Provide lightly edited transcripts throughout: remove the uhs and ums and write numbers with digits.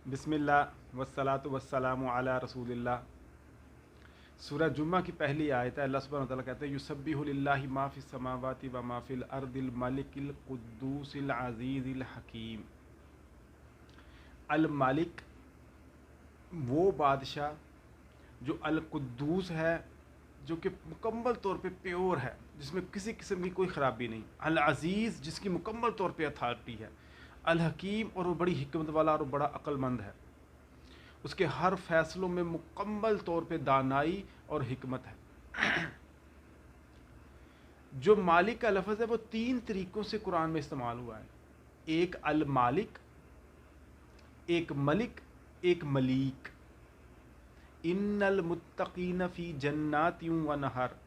بسم اللہ والصلاۃ والسلام علی رسول اللہ۔ سورہ جمعہ کی پہلی آیت ہے۔ اللہ سبحانہ وتعالیٰ کہتے ہیں یسبح للہ ما فی السماوات و ما فی الارض الملک القدوس العزیز الحکیم۔ المالک وہ بادشاہ جو القدوس ہے، جو کہ مکمل طور پہ پیور ہے، جس میں کسی قسم کی کوئی خرابی نہیں۔ العزیز جس کی مکمل طور پہ اتھارٹی ہے۔ الحکیم اور وہ بڑی حکمت والا اور بڑا عقل مند ہے، اس کے ہر فیصلوں میں مکمل طور پہ دانائی اور حکمت ہے۔ جو مالک کا لفظ ہے وہ تین طریقوں سے قرآن میں استعمال ہوا ہے، ایک المالک، ایک ملک، ایک ملیک۔ ان المتقین فی جنات و نہر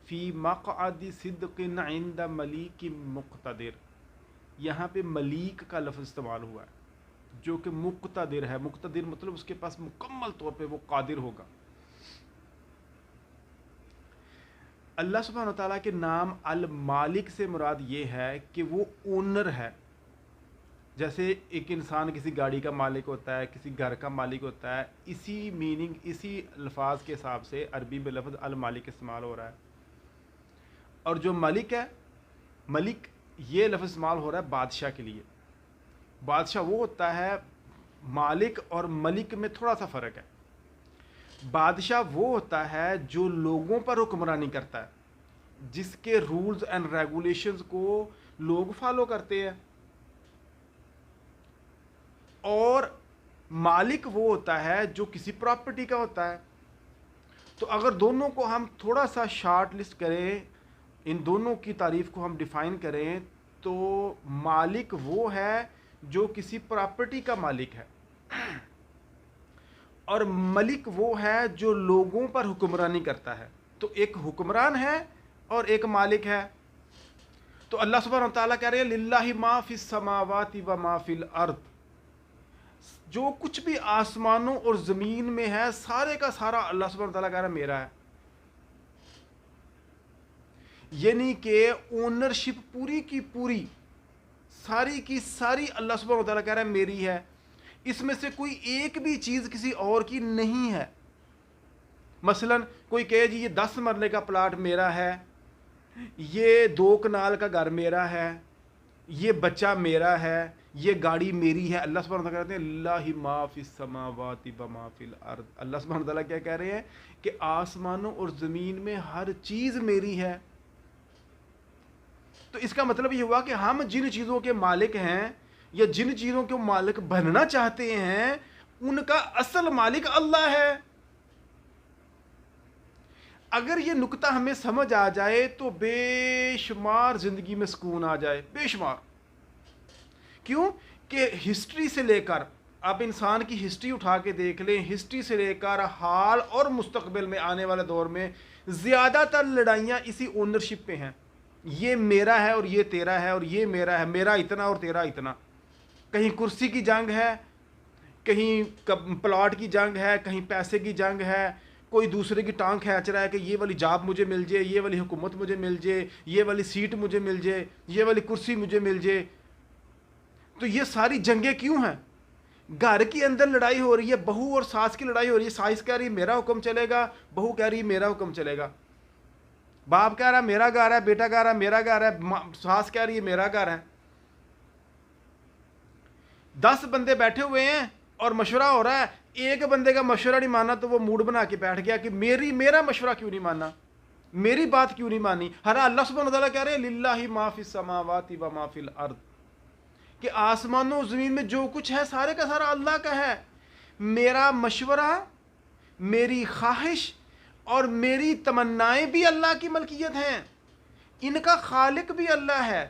فی مقعد صدق عند ملیک مقتدر۔ یہاں پہ ملیک کا لفظ استعمال ہوا ہے جو کہ مقتدر ہے۔ مقتدر مطلب اس کے پاس مکمل طور پہ وہ قادر ہوگا۔ اللہ سبحانہ وتعالیٰ کے نام المالک سے مراد یہ ہے کہ وہ اونر ہے۔ جیسے ایک انسان کسی گاڑی کا مالک ہوتا ہے، کسی گھر کا مالک ہوتا ہے، اسی میننگ، اسی الفاظ کے حساب سے عربی میں لفظ المالک استعمال ہو رہا ہے۔ اور جو ملک ہے، ملک یہ لفظ استعمال ہو رہا ہے بادشاہ کے لیے۔ بادشاہ وہ ہوتا ہے، مالک اور ملک میں تھوڑا سا فرق ہے۔ بادشاہ وہ ہوتا ہے جو لوگوں پر حکمرانی کرتا ہے، جس کے رولز اینڈ ریگولیشنز کو لوگ فالو کرتے ہیں۔ اور مالک وہ ہوتا ہے جو کسی پراپرٹی کا ہوتا ہے۔ تو اگر دونوں کو ہم تھوڑا سا شارٹ لسٹ کریں، ان دونوں کی تعریف کو ہم ڈیفائن کریں، تو مالک وہ ہے جو کسی پراپرٹی کا مالک ہے، اور ملک وہ ہے جو لوگوں پر حکمرانی کرتا ہے۔ تو ایک حکمران ہے اور ایک مالک ہے۔ تو اللہ سبحانہ وتعالیٰ کہہ رہے ہیں للہ ما فی السماوات و ما فی الارض، جو کچھ بھی آسمانوں اور زمین میں ہے سارے کا سارا اللہ سبحانہ وتعالیٰ کہہ رہا ہے میرا ہے۔ یعنی کہ اونرشپ پوری کی پوری، ساری کی ساری اللہ سبحانہ وتعالیٰ کہہ رہا ہے میری ہے۔ اس میں سے کوئی ایک بھی چیز کسی اور کی نہیں ہے۔ مثلا کوئی کہے جی یہ 10 مرلے کا پلاٹ میرا ہے، یہ 2 کنال کا گھر میرا ہے، یہ بچہ میرا ہے، یہ گاڑی میری ہے۔ اللہ سبحانہ وتعالیٰ کہتے ہیں للہ ما فی السماوات و ما فی الارض۔ اللہ سبحانہ وتعالیٰ کیا کہہ رہے ہیں کہ آسمانوں اور زمین میں ہر چیز میری ہے۔ تو اس کا مطلب یہ ہوا کہ ہم جن چیزوں کے مالک ہیں یا جن چیزوں کے مالک بننا چاہتے ہیں، ان کا اصل مالک اللہ ہے۔ اگر یہ نکتہ ہمیں سمجھ آ جائے تو بے شمار زندگی میں سکون آ جائے، بے شمار۔ کیوں کہ ہسٹری سے لے کر، آپ انسان کی ہسٹری اٹھا کے دیکھ لیں، ہسٹری سے لے کر حال اور مستقبل میں آنے والے دور میں زیادہ تر لڑائیاں اسی اونرشپ پہ ہیں۔ یہ میرا ہے اور یہ تیرا ہے، اور یہ میرا ہے، میرا اتنا اور تیرا اتنا۔ کہیں کرسی کی جنگ ہے، کہیں پلاٹ کی جنگ ہے، کہیں پیسے کی جنگ ہے، کوئی دوسرے کی ٹانگ کھینچ رہا ہے کہ یہ والی جاب مجھے مل جائے، یہ والی حکومت مجھے مل جائے، یہ والی سیٹ مجھے مل جائے، یہ والی کرسی مجھے مل جائے۔ تو یہ ساری جنگیں کیوں ہیں؟ گھر کے اندر لڑائی ہو رہی ہے، بہو اور ساس کی لڑائی ہو رہی ہے۔ ساس کہہ رہی ہے میرا حکم چلے گا، بہو کہہ رہی ہے میرا حکم چلے گا۔ باپ کہہ رہا ہے میرا گھر ہے، بیٹا کہہ رہا ہے میرا گھر ہے، ساس کہہ رہی ہے میرا گھر ہے۔ 10 بندے بیٹھے ہوئے ہیں اور مشورہ ہو رہا ہے، ایک بندے کا مشورہ نہیں ماننا تو وہ موڈ بنا کے بیٹھ گیا کہ میرا مشورہ کیوں نہیں ماننا، میری بات کیوں نہیں مانی۔ اللہ سبحانہ وتعالیٰ کہہ رہے ہیں للہ ما فی السماوات و ما فی الارض، کہ آسمانوں و زمین میں جو کچھ ہے سارے کا سارا اللہ کا ہے۔ میرا مشورہ، میری خواہش اور میری تمنائیں بھی اللہ کی ملکیت ہیں، ان کا خالق بھی اللہ ہے۔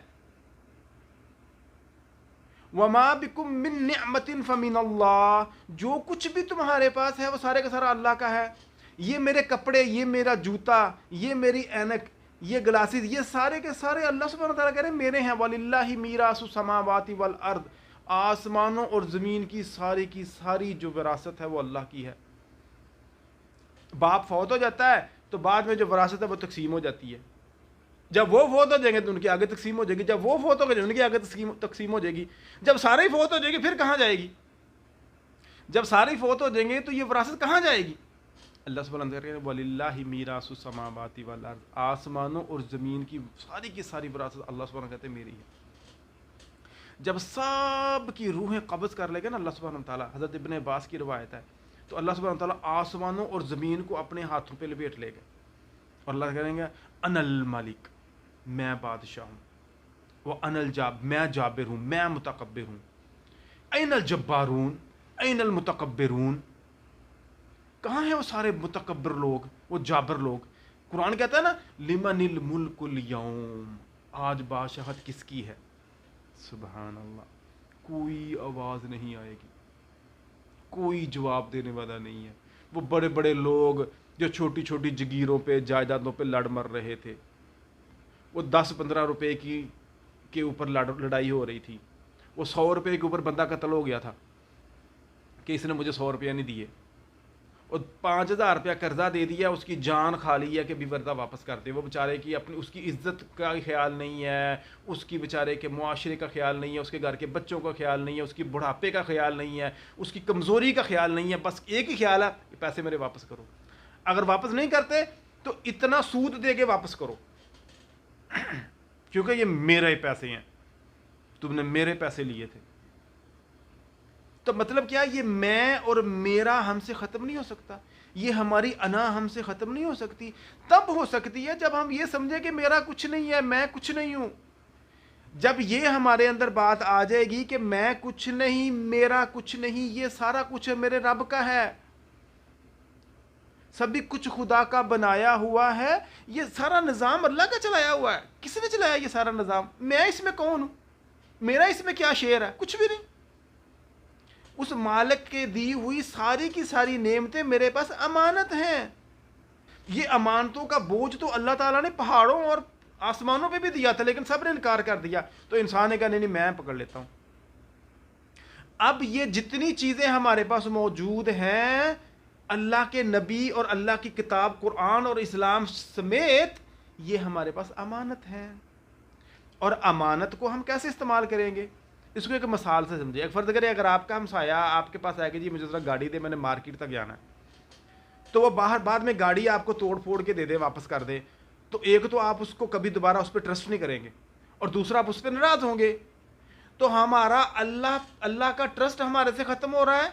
وَمَا بِكُم مِّن نِعْمَةٍ فَمِنَ اللَّهِ، جو کچھ بھی تمہارے پاس ہے وہ سارے کا سارا اللہ کا ہے۔ یہ میرے کپڑے، یہ میرا جوتا، یہ میری اینک، یہ گلاسز، یہ سارے کے سارے اللہ سبحانہ وتعالیٰ کہہ رہے ہیں میرے ہیں۔ وَلِلَّهِ مِيرَاثُ السَّمَاوَاتِ وَالْأَرْضِ، آسمانوں اور زمین کی ساری جو وراثت ہے وہ اللہ کی ہے۔ باپ فوت ہو جاتا ہے تو بعد میں جو وراثت ہے وہ تقسیم ہو جاتی ہے۔ جب وہ فوت ہو جائیں گے تو ان کی آگے تقسیم ہو جائے گی، جب وہ فوت ہو گئے تو ان کی آگے تقسیم ہو جائے گی، جب سارے ہی فوت ہو جائے گی پھر کہاں جائے گی؟ جب سارے فوت ہو جائیں گے تو یہ وراثت کہاں جائے گی؟ اللہ سبحانہ وتعالیٰ کہتے ہیں وَلِلَّهِ مِيرَاثُ السَّمَاوَاتِ وَالْأَرْضِ، آسمانوں اور زمین کی ساری وراثت اللہ سبحانہ کہتے ہیں میری ہے۔ جب سب کی روحیں قبض کر لے گا نا اللہ سبحانہ وتعالیٰ، حضرت ابن عباس کی روایت ہے، تو اللہ سبحانہ وتعالیٰ آسمانوں اور زمین کو اپنے ہاتھوں پہ لپیٹ لے گا اور اللہ کہیں گے انا الملک، میں بادشاہ ہوں، وہ انا الجاب، میں جابر ہوں، میں متکبر ہوں، این الجبارون، این المتکبرون، کہاں ہیں وہ سارے متکبر لوگ، وہ جابر لوگ؟ قرآن کہتا ہے نا لمن الملک اليوم، آج بادشاہت کس کی ہے؟ سبحان اللہ، کوئی آواز نہیں آئے گی، کوئی جواب دینے والا نہیں ہے۔ وہ بڑے بڑے لوگ جو چھوٹی چھوٹی جگیروں پہ جائیدادوں پہ لڑ مر رہے تھے، وہ 10-15 روپے کے اوپر لڑائی ہو رہی تھی، وہ 100 روپے کے اوپر بندہ قتل ہو گیا تھا کہ اس نے مجھے 100 روپیہ نہیں دیے، اور 5000 روپیہ قرضہ دے دیا، اس کی جان کھا لی ہے کہ بھی قرضہ واپس کر دے۔ وہ بیچارے کی اپنی اس کی عزت کا خیال نہیں ہے، اس کی بیچارے کے معاشرے کا خیال نہیں ہے، اس کے گھر کے بچوں کا خیال نہیں ہے، اس کی بڑھاپے کا خیال نہیں ہے، اس کی کمزوری کا خیال نہیں ہے، بس ایک ہی خیال ہے کہ پیسے میرے واپس کرو۔ اگر واپس نہیں کرتے تو اتنا سود دے کے واپس کرو، کیونکہ یہ میرے ہی پیسے ہیں، تم نے میرے پیسے لیے تھے۔ تو مطلب کیا، یہ میں اور میرا ہم سے ختم نہیں ہو سکتا، یہ ہماری انا ہم سے ختم نہیں ہو سکتی۔ تب ہو سکتی ہے جب ہم یہ سمجھیں کہ میرا کچھ نہیں ہے، میں کچھ نہیں ہوں۔ جب یہ ہمارے اندر بات آ جائے گی کہ میں کچھ نہیں، میرا کچھ نہیں، یہ سارا کچھ میرے رب کا ہے، سبھی کچھ خدا کا بنایا ہوا ہے، یہ سارا نظام اللہ کا چلایا ہوا ہے۔ کس نے چلایا یہ سارا نظام؟ میں اس میں کون ہوں؟ میرا اس میں کیا شیئر ہے؟ کچھ بھی نہیں۔ اس مالک کے دی ہوئی ساری کی ساری نعمتیں میرے پاس امانت ہیں۔ یہ امانتوں کا بوجھ تو اللہ تعالیٰ نے پہاڑوں اور آسمانوں پہ بھی دیا تھا، لیکن سب نے انکار کر دیا، تو انسان نے کہا نہیں میں پکڑ لیتا ہوں۔ اب یہ جتنی چیزیں ہمارے پاس موجود ہیں، اللہ کے نبی اور اللہ کی کتاب قرآن اور اسلام سمیت، یہ ہمارے پاس امانت ہے۔ اور امانت کو ہم کیسے استعمال کریں گے؟ اس کو ایک مثال سے سمجھے۔ ایک فرض کرے اگر آپ کا ہمسایہ آپ کے پاس آئے کہ جی مجھے ذرا گاڑی دے، میں نے مارکیٹ تک جانا ہے، تو وہ باہر بعد میں گاڑی آپ کو توڑ پھوڑ کے دے دے، واپس کر دے، تو ایک تو آپ اس کو کبھی دوبارہ اس پہ ٹرسٹ نہیں کریں گے، اور دوسرا آپ اس پہ ناراض ہوں گے۔ تو ہمارا اللہ کا ٹرسٹ ہمارے سے ختم ہو رہا ہے،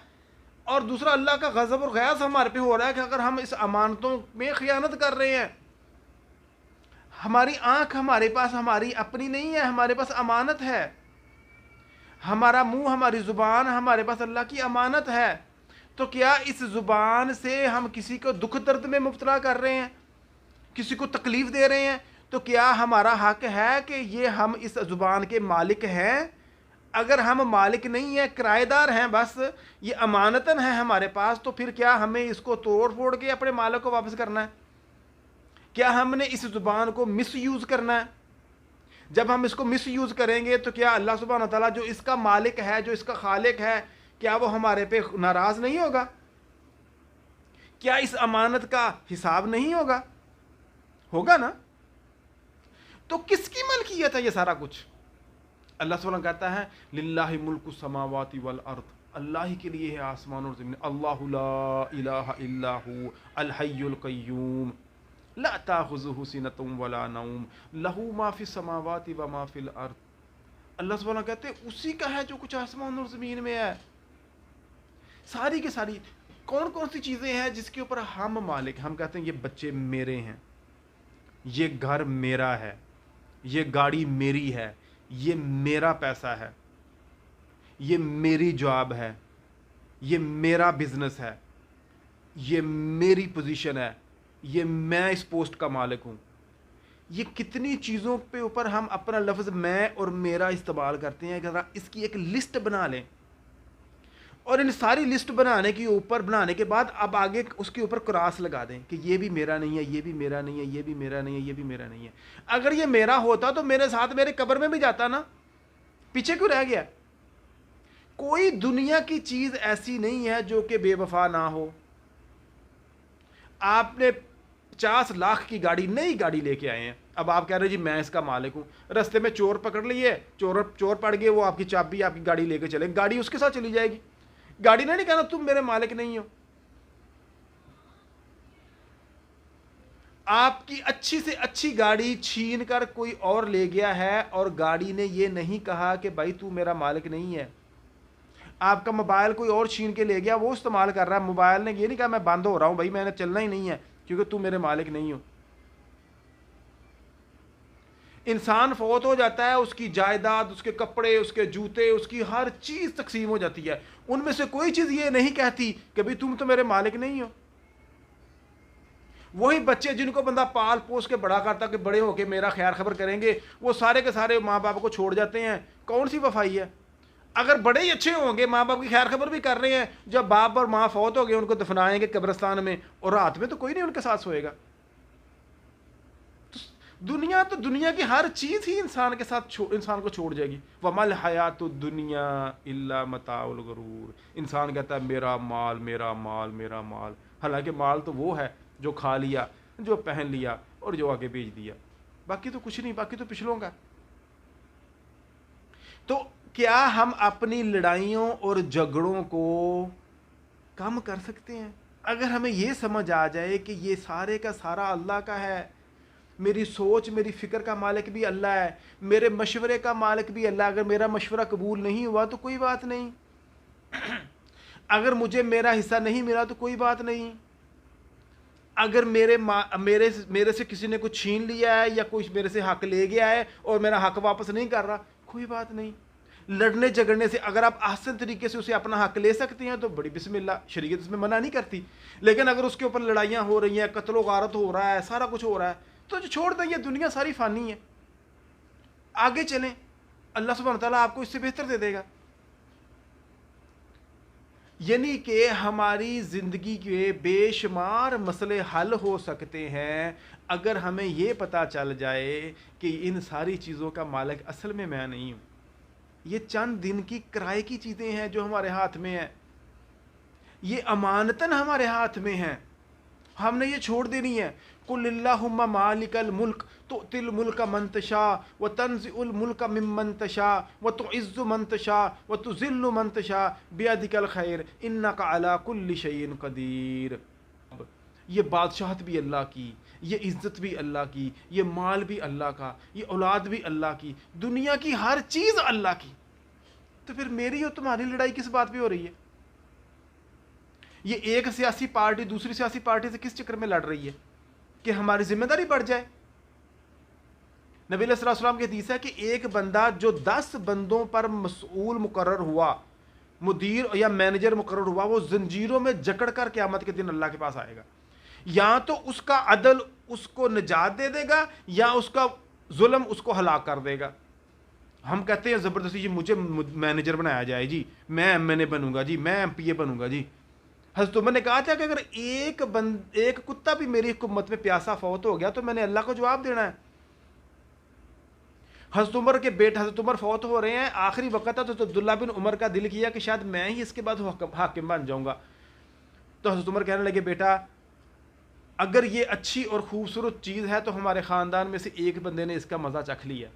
اور دوسرا اللہ کا غضب اور غیظ ہمارے پہ ہو رہا ہے کہ اگر ہم اس امانتوں میں خیانت کر رہے ہیں۔ ہماری آنکھ ہمارے پاس ہماری اپنی نہیں ہے، ہمارے پاس امانت ہے۔ ہمارا منہ، ہماری زبان ہمارے پاس اللہ کی امانت ہے۔ تو کیا اس زبان سے ہم کسی کو دکھ درد میں مبتلا کر رہے ہیں، کسی کو تکلیف دے رہے ہیں؟ تو کیا ہمارا حق ہے کہ یہ ہم اس زبان کے مالک ہیں؟ اگر ہم مالک نہیں ہیں، کرایہ دار ہیں، بس یہ امانتاً ہے ہمارے پاس، تو پھر کیا ہمیں اس کو توڑ پھوڑ کے اپنے مالک کو واپس کرنا ہے؟ کیا ہم نے اس زبان کو مس یوز کرنا ہے؟ جب ہم اس کو مس یوز کریں گے تو کیا اللہ سبحانہ وتعالیٰ جو اس کا مالک ہے، جو اس کا خالق ہے، کیا وہ ہمارے پہ ناراض نہیں ہوگا؟ کیا اس امانت کا حساب نہیں ہوگا؟ ہوگا نا۔ تو کس کی ملکیت ہے یہ سارا کچھ؟ اللہ سبحانہ کہتا ہے للہ ملک السماوات والارض، اللہ ہی کے لیے ہے آسمان اور زمین۔ اللہ لا الہ الا ہو الحی القیوم لا تاخذہ سنۃ ولا نوم لہ ما فی السماوات و ما فی الارض۔ اللہ سبحانہ کہتے ہیں اسی کا ہے جو کچھ آسمان اور زمین میں ہے۔ ساری کی ساری کون کون سی چیزیں ہیں جس کے اوپر ہم مالک؟ ہم کہتے ہیں یہ بچے میرے ہیں، یہ گھر میرا ہے، یہ گاڑی میری ہے، یہ میرا پیسہ ہے، یہ میری جاب ہے، یہ میرا بزنس ہے، یہ میری پوزیشن ہے، یہ میں اس پوسٹ کا مالک ہوں۔ یہ کتنی چیزوں پہ اوپر ہم اپنا لفظ میں اور میرا استعمال کرتے ہیں۔ اگر اس کی ایک لسٹ بنا لیں، اور ان ساری لسٹ بنانے کے بعد اب آگے اس کے اوپر کراس لگا دیں کہ یہ بھی میرا نہیں ہے، یہ بھی میرا نہیں ہے، یہ بھی میرا نہیں ہے، یہ بھی میرا نہیں ہے۔ اگر یہ میرا ہوتا تو میرے ساتھ میرے قبر میں بھی جاتا نا، پیچھے کیوں رہ گیا؟ کوئی دنیا کی چیز ایسی نہیں ہے جو کہ بے وفا نہ ہو۔ آپ نے 50 لاکھ کی گاڑی، نئی گاڑی لے کے آئے ہیں، اب آپ کہہ رہے ہیں جی میں اس کا مالک ہوں۔ رستے میں چور پکڑ لیے، چور پڑ گئے، وہ آپ کی چابی آپ کی گاڑی لے کے چلے، گاڑی اس کے ساتھ چلی جائے گی۔ گاڑی نے نہیں کہنا تم میرے مالک نہیں ہو. آپ کی اچھی سے اچھی گاڑی چھین کر کوئی اور لے گیا ہے اور گاڑی نے یہ نہیں کہا کہ بھائی تو میرا مالک نہیں ہے. آپ کا موبائل کوئی اور چھین کے لے گیا, وہ استعمال کر رہا ہے, موبائل نے یہ نہیں کہا میں بند ہو رہا ہوں بھائی, میں نے چلنا ہی نہیں ہے کیونکہ تو میرے مالک نہیں ہو. انسان فوت ہو جاتا ہے, اس کی جائیداد, اس کے کپڑے, اس کے جوتے, اس کی ہر چیز تقسیم ہو جاتی ہے, ان میں سے کوئی چیز یہ نہیں کہتی کہ بھائی تم تو میرے مالک نہیں ہو. وہی بچے جن کو بندہ پال پوس کے بڑا کرتا کہ بڑے ہو کے میرا خیر خبر کریں گے, وہ سارے کے سارے ماں باپ کو چھوڑ جاتے ہیں. کون سی وفائی ہے؟ اگر بڑے ہی اچھے ہوں گے, ماں باپ کی خیر خبر بھی کر رہے ہیں, جب باپ اور ماں فوت ہو گئے ان کو دفنائیں گے قبرستان میں, اور رات میں تو کوئی نہیں ان کے ساتھ سوئے گا. دنیا کی ہر چیز ہی انسان کے ساتھ انسان کو چھوڑ جائے گی. وَمَا الْحَيَاةُ الدُّنْيَا إِلَّا مَتَاعُ الْغُرُورِ. انسان کہتا ہے میرا مال میرا مال میرا مال, حالانکہ مال تو وہ ہے جو کھا لیا, جو پہن لیا اور جو آگے بیچ دیا, باقی تو کچھ نہیں, باقی تو پچھلوں کا. تو کیا ہم اپنی لڑائیوں اور جھگڑوں کو کم کر سکتے ہیں؟ اگر ہمیں یہ سمجھ آ جائے کہ یہ سارے کا سارا اللہ کا ہے, میری سوچ میری فکر کا مالک بھی اللہ ہے, میرے مشورے کا مالک بھی اللہ, اگر میرا مشورہ قبول نہیں ہوا تو کوئی بات نہیں, اگر مجھے میرا حصہ نہیں ملا تو کوئی بات نہیں, اگر میرے سے کسی نے کچھ چھین لیا ہے یا کوئی میرے سے حق لے گیا ہے اور میرا حق واپس نہیں کر رہا, کوئی بات نہیں. لڑنے جھگڑنے سے اگر آپ احسن طریقے سے اسے اپنا حق لے سکتے ہیں تو بڑی بسم اللہ, شریعت اس میں منع نہیں کرتی. لیکن اگر اس کے اوپر لڑائیاں ہو رہی ہیں, قتل و غارت ہو رہا ہے, سارا کچھ ہو رہا ہے, تو جو چھوڑ دیں, یہ دنیا ساری فانی ہے, آگے چلیں, اللہ سبحانہ وتعالیٰ آپ کو اس سے بہتر دے دے گا. یعنی کہ ہماری زندگی کے بے شمار مسئلے حل ہو سکتے ہیں اگر ہمیں یہ پتہ چل جائے کہ ان ساری چیزوں کا مالک اصل میں میں نہیں ہوں. یہ چند دن کی کرائے کی چیزیں ہیں جو ہمارے ہاتھ میں ہیں, یہ امانتاً ہمارے ہاتھ میں ہیں, ہم نے یہ چھوڑ دینی ہے. قل اللہم مالک الملک تؤتی الملک من تشاء وتنزع الملک ممن تشاء وتعز من تشاء وتذل من تشاء بیدک الخیر انک علی کل شیء قدیر. یہ بادشاہت بھی اللہ کی, یہ عزت بھی اللہ کی, یہ مال بھی اللہ کا, یہ اولاد بھی اللہ کی, دنیا کی ہر چیز اللہ کی. تو پھر میری اور تمہاری لڑائی کس بات پہ ہو رہی ہے؟ یہ ایک سیاسی پارٹی دوسری سیاسی پارٹی سے کس چکر میں لڑ رہی ہے کہ ہماری ذمہ داری بڑھ جائے؟ نبی علیہ الصلوۃ والسلام کی حدیث ہے کہ ایک بندہ جو 10 بندوں پر مسئول مقرر ہوا, مدیر یا مینیجر مقرر ہوا, وہ زنجیروں میں جکڑ کر قیامت کے دن اللہ کے پاس آئے گا. یا تو اس کا عدل اس کو نجات دے دے گا یا اس کا ظلم اس کو ہلاک کر دے گا. ہم کہتے ہیں زبردستی جی مجھے مینیجر بنایا جائے, جی میں ایم این اے بنوں گا, جی میں ایم پی اے بنوں گا. جی حضرت عمر نے کہا تھا کہ اگر ایک کتا بھی میری حکومت میں پیاسا فوت ہو گیا تو میں نے اللہ کو جواب دینا ہے. حضرت عمر کے بیٹے حضرت عمر فوت ہو رہے ہیں, آخری وقت ہے, تو عبداللہ بن عمر کا دل کیا کہ شاید میں ہی اس کے بعد حاکم بن جاؤں گا. تو حضرت عمر کہنے لگے بیٹا اگر یہ اچھی اور خوبصورت چیز ہے تو ہمارے خاندان میں سے ایک بندے نے اس کا مزہ چکھ لیا,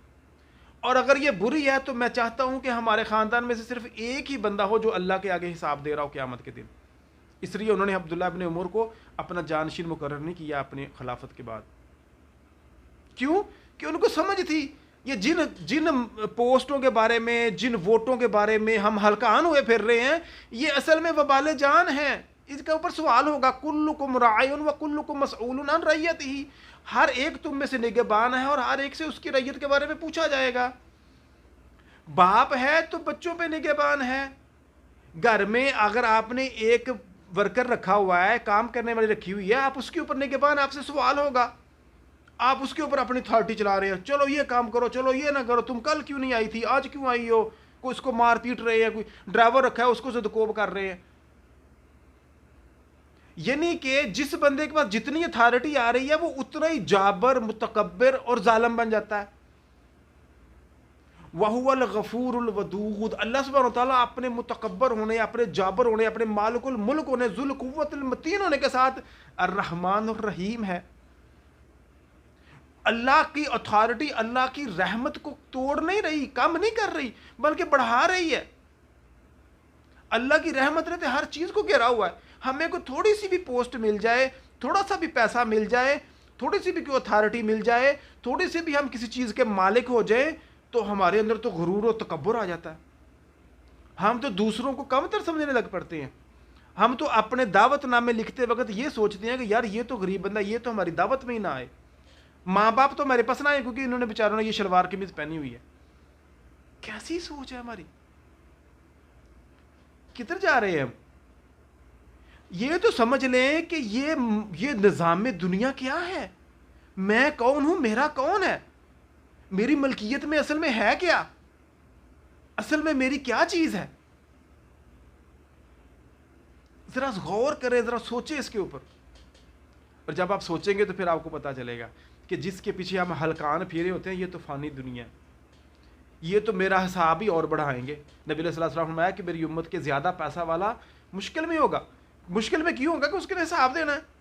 اور اگر یہ بری ہے تو میں چاہتا ہوں کہ ہمارے خاندان میں سے صرف ایک ہی بندہ ہو جو اللہ کے آگے حساب دے رہا ہو قیامت کے دن. اس لیے انہوں نے عبداللہ بن عمر کو اپنا جانشین مقرر نہیں کیا اپنی خلافت کے بعد. کیوں؟ کہ ان کو سمجھ تھی یہ جن پوسٹوں کے بارے میں, جن ووٹوں کے بارے میں ہم ہلکان ہوئے پھر رہے ہیں, یہ اصل میں وبال جان ہیں, اس کے اوپر سوال ہوگا. کلکم راع وکلکم مسئول عن رعیتہ, ہر ایک تم میں سے نگہبان ہے اور ہر ایک سے اس کی رعیت کے بارے میں پوچھا جائے گا. باپ ہے تو بچوں پہ نگہبان ہے. گھر میں اگر آپ نے ایک ورکر رکھا ہوا ہے, کام کرنے والی رکھی ہوئی ہے, آپ اس کے اوپر نگہبان, آپ سے سوال ہوگا. آپ اس کے اوپر اپنی اتھارٹی چلا رہے ہیں, چلو یہ کام کرو, چلو یہ نہ کرو, تم کل کیوں نہیں آئی تھی, آج کیوں آئی ہو, کوئی اس کو مار پیٹ رہے ہیں, کوئی ڈرائیور رکھا ہے اس کو زدکوب کر رہے ہیں. یعنی کہ جس بندے کے پاس جتنی اتھارٹی آ رہی ہے وہ اتنا ہی جابر, متکبر اور ظالم بن جاتا ہے. وَهُوَ الْغَفُورُ الْوَدُودُ, اللہ سبحانہ وتعالیٰ اپنے متکبر ہونے, اپنے جابر ہونے, اپنے مالک الملک ہونے, ذو القوت المتین ہونے کے ساتھ الرحمن الرحیم ہے. اللہ کی اتھارٹی اللہ کی رحمت کو توڑ نہیں رہی, کم نہیں کر رہی, بلکہ بڑھا رہی ہے. اللہ کی رحمت رہتے ہر چیز کو گھیرا ہوا ہے. ہمیں کوئی تھوڑی سی بھی پوسٹ مل جائے, تھوڑا سا بھی پیسہ مل جائے, تھوڑی سی بھی کوئی اتھارٹی مل جائے, تھوڑی سی بھی ہم کسی چیز کے مالک ہو جائیں, تو ہمارے اندر تو غرور و تکبر آ جاتا ہے. ہم تو دوسروں کو کم تر سمجھنے لگ پڑتے ہیں. ہم تو اپنے دعوت نامے لکھتے وقت یہ سوچتے ہیں کہ یار یہ تو غریب بندہ, یہ تو ہماری دعوت میں ہی نہ آئے, ماں باپ تو ہمارے پاس نہ آئے کیونکہ انہوں نے بیچاروں نے یہ شلوار قمیض پہنی ہوئی ہے. کیسی سوچ ہے ہماری, کدھر جا رہے ہیں ہم؟ یہ تو سمجھ لیں کہ یہ نظام دنیا کیا ہے, میں کون ہوں, میرا کون ہے, میری ملکیت میں اصل میں ہے کیا, اصل میں میری کیا چیز ہے. ذرا غور کریں, ذرا سوچیں اس کے اوپر. اور جب آپ سوچیں گے تو پھر آپ کو پتا چلے گا کہ جس کے پیچھے ہم ہلکان پھیرے ہوتے ہیں یہ تو فانی دنیا ہے, یہ تو میرا حساب ہی اور بڑھائیں گے. نبی علیہ الصلوۃ والسلام نے فرمایا کہ میری امت کے زیادہ پیسہ والا مشکل میں ہوگا. مشکل میں کیوں ہوگا؟ کہ اس کے لیے حساب دینا ہے.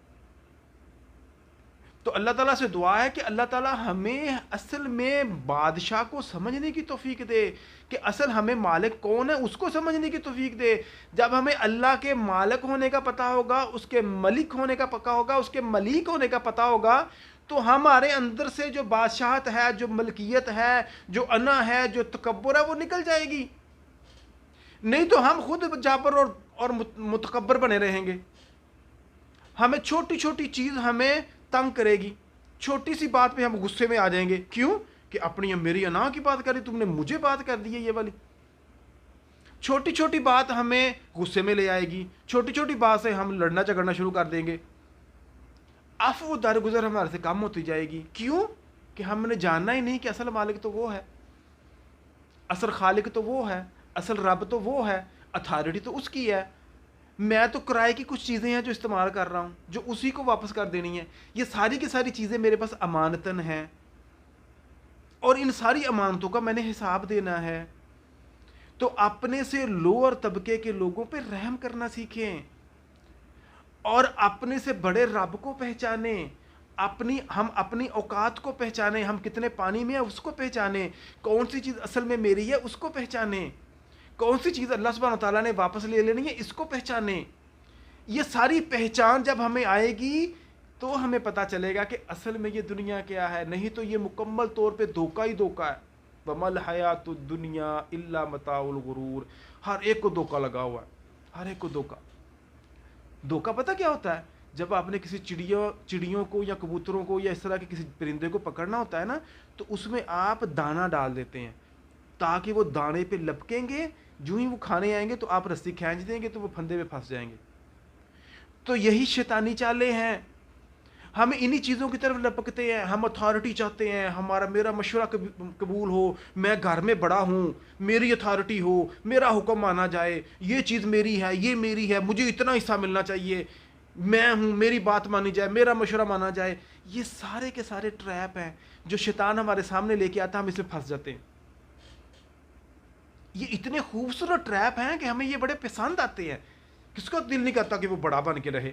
تو اللہ تعالیٰ سے دعا ہے کہ اللہ تعالیٰ ہمیں اصل میں بادشاہ کو سمجھنے کی توفیق دے, کہ اصل ہمیں مالک کون ہے اس کو سمجھنے کی توفیق دے. جب ہمیں اللہ کے مالک ہونے کا پتہ ہوگا, اس کے ملک ہونے کا پتہ ہوگا, اس کے ملیک ہونے کا پتہ ہوگا, تو ہمارے اندر سے جو بادشاہت ہے, جو ملکیت ہے, جو انا ہے, جو تکبر ہے, وہ نکل جائے گی. نہیں تو ہم خود جابر اور متکبر بنے رہیں گے. ہمیں چھوٹی چھوٹی چیز ہمیں تنگ کرے گی, چھوٹی سی بات پہ ہم غصے میں آ جائیں گے. کیوں؟ کہ اپنی میری انا کی بات کر رہی, تم نے مجھے بات کر دی ہے یہ والی. چھوٹی چھوٹی بات ہمیں غصے میں لے آئے گی, چھوٹی چھوٹی بات سے ہم لڑنا جھگڑنا شروع کر دیں گے. عفو درگزر ہمارے سے کم ہوتی جائے گی. کیوں؟ کہ ہم نے جاننا ہی نہیں کہ اصل مالک تو وہ ہے, اصل خالق تو وہ ہے, اصل رب تو وہ ہے, اتھارٹی تو اس کی ہے. میں تو کرائے کی کچھ چیزیں ہیں جو استعمال کر رہا ہوں, جو اسی کو واپس کر دینی ہے. یہ ساری کی ساری چیزیں میرے پاس امانتاً ہیں, اور ان ساری امانتوں کا میں نے حساب دینا ہے. تو اپنے سے لوور طبقے کے لوگوں پہ رحم کرنا سیکھیں, اور اپنے سے بڑے رب کو پہچانیں. ہم اپنی اوقات کو پہچانیں, ہم کتنے پانی میں ہیں اس کو پہچانیں, کون سی چیز اصل میں میری ہے اس کو پہچانیں, کون سی چیز اللہ سبحانہ وتعالیٰ نے واپس لے لینی ہے اس کو پہچانیں. یہ ساری پہچان جب ہمیں آئے گی تو ہمیں پتہ چلے گا کہ اصل میں یہ دنیا کیا ہے. نہیں تو یہ مکمل طور پہ دھوکہ ہی دھوکہ ہے. وَمَا الْحَيَاةُ الدُّنْيَا إِلَّا مَتَاعُ الْغُرُورِ. ہر ایک کو دھوکہ لگا ہوا ہے, ہر ایک کو دھوکہ. دھوکہ پتہ کیا ہوتا ہے؟ جب آپ نے کسی چڑیوں کو یا کبوتروں کو یا اس طرح کے کسی پرندے کو پکڑنا ہوتا ہے نا, تو اس میں آپ دانہ ڈال دیتے ہیں تاکہ وہ دانے پہ لپکیں گے, جو ہی وہ کھانے آئیں گے تو آپ رسی کھینچ دیں گے تو وہ پھندے میں پھنس جائیں گے. تو یہی شیطانی چالیں ہیں, ہم انہی چیزوں کی طرف لپکتے ہیں. ہم اتھارٹی چاہتے ہیں, میرا مشورہ قبول ہو, میں گھر میں بڑا ہوں, میری اتھارٹی ہو, میرا حکم مانا جائے, یہ چیز میری ہے, یہ میری ہے, مجھے اتنا حصہ ملنا چاہیے, میں ہوں, میری بات مانی جائے, میرا مشورہ مانا جائے. یہ سارے کے سارے ٹریپ ہیں جو شیطان ہمارے سامنے لے کے آتا, ہم اس میں پھنس جاتے ہیں. یہ اتنے خوبصورت ٹریپ ہیں کہ ہمیں یہ بڑے پسند آتے ہیں. کس کا دل نہیں کرتا کہ وہ بڑا بن کے رہے,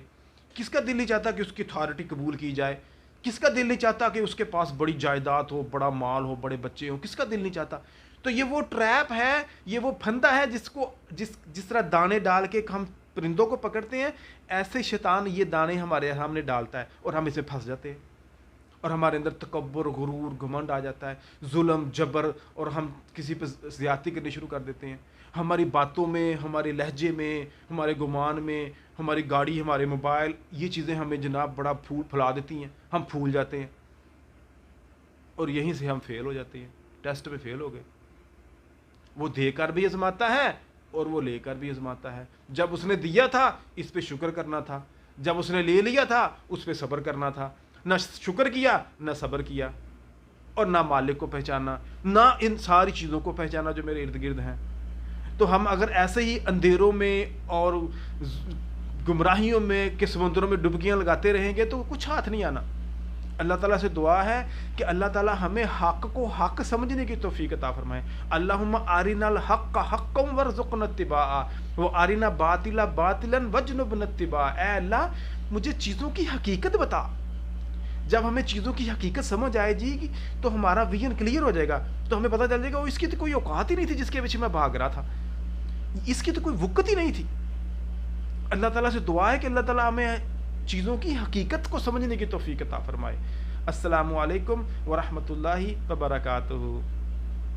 کس کا دل نہیں چاہتا کہ اس کی اتھارٹی قبول کی جائے, کس کا دل نہیں چاہتا کہ اس کے پاس بڑی جائیداد ہو, بڑا مال ہو, بڑے بچے ہوں, کس کا دل نہیں چاہتا. تو یہ وہ ٹریپ ہے, یہ وہ پھندا ہے جس طرح دانے ڈال کے ہم پرندوں کو پکڑتے ہیں, ایسے شیطان یہ دانے ہمارے سامنے ڈالتا ہے اور ہم اسے پھنس جاتے ہیں, اور ہمارے اندر تکبر, غرور, گھمنڈ آ جاتا ہے, ظلم, جبر, اور ہم کسی پہ زیادتی کرنے شروع کر دیتے ہیں. ہماری باتوں میں, ہمارے لہجے میں, ہمارے گمان میں, ہماری گاڑی, ہمارے موبائل, یہ چیزیں ہمیں جناب بڑا پھلا دیتی ہیں, ہم پھول جاتے ہیں, اور یہیں سے ہم فیل ہو جاتے ہیں. ٹیسٹ میں فیل ہو گئے. وہ دے کر بھی آزماتا ہے اور وہ لے کر بھی آزماتا ہے. جب اس نے دیا تھا اس پہ شکر کرنا تھا, جب اس نے لے لیا تھا اس پہ صبر کرنا تھا. نہ شکر کیا, نہ صبر کیا, اور نہ مالک کو پہچانا, نہ ان ساری چیزوں کو پہچانا جو میرے ارد گرد ہیں. تو ہم اگر ایسے ہی اندھیروں میں اور گمراہیوں میں کے سمندروں میں ڈبکیاں لگاتے رہیں گے تو کچھ ہاتھ نہیں آنا. اللہ تعالیٰ سے دعا ہے کہ اللہ تعالیٰ ہمیں حق کو حق سمجھنے کی توفیق عطا فرمائے. اللہم ارنا الحق حقا وارزقنا اتباعہ وارنا باطلا باطلا واجنبنا اتباعہ. اے اللہ مجھے چیزوں کی حقیقت بتا. جب ہمیں چیزوں کی حقیقت سمجھ آئے گی تو ہمارا ویژن کلیئر ہو جائے گا, تو ہمیں پتہ چل جائے گا اس کی تو کوئی اوقات ہی نہیں تھی جس کے پیچھے میں بھاگ رہا تھا. اس کی تو کوئی وقت ہی نہیں تھی. اللہ تعالیٰ سے دعا ہے کہ اللہ تعالیٰ ہمیں چیزوں کی حقیقت کو سمجھنے کی توفیق عطا فرمائے. السلام علیکم ورحمۃ اللہ وبرکاتہ.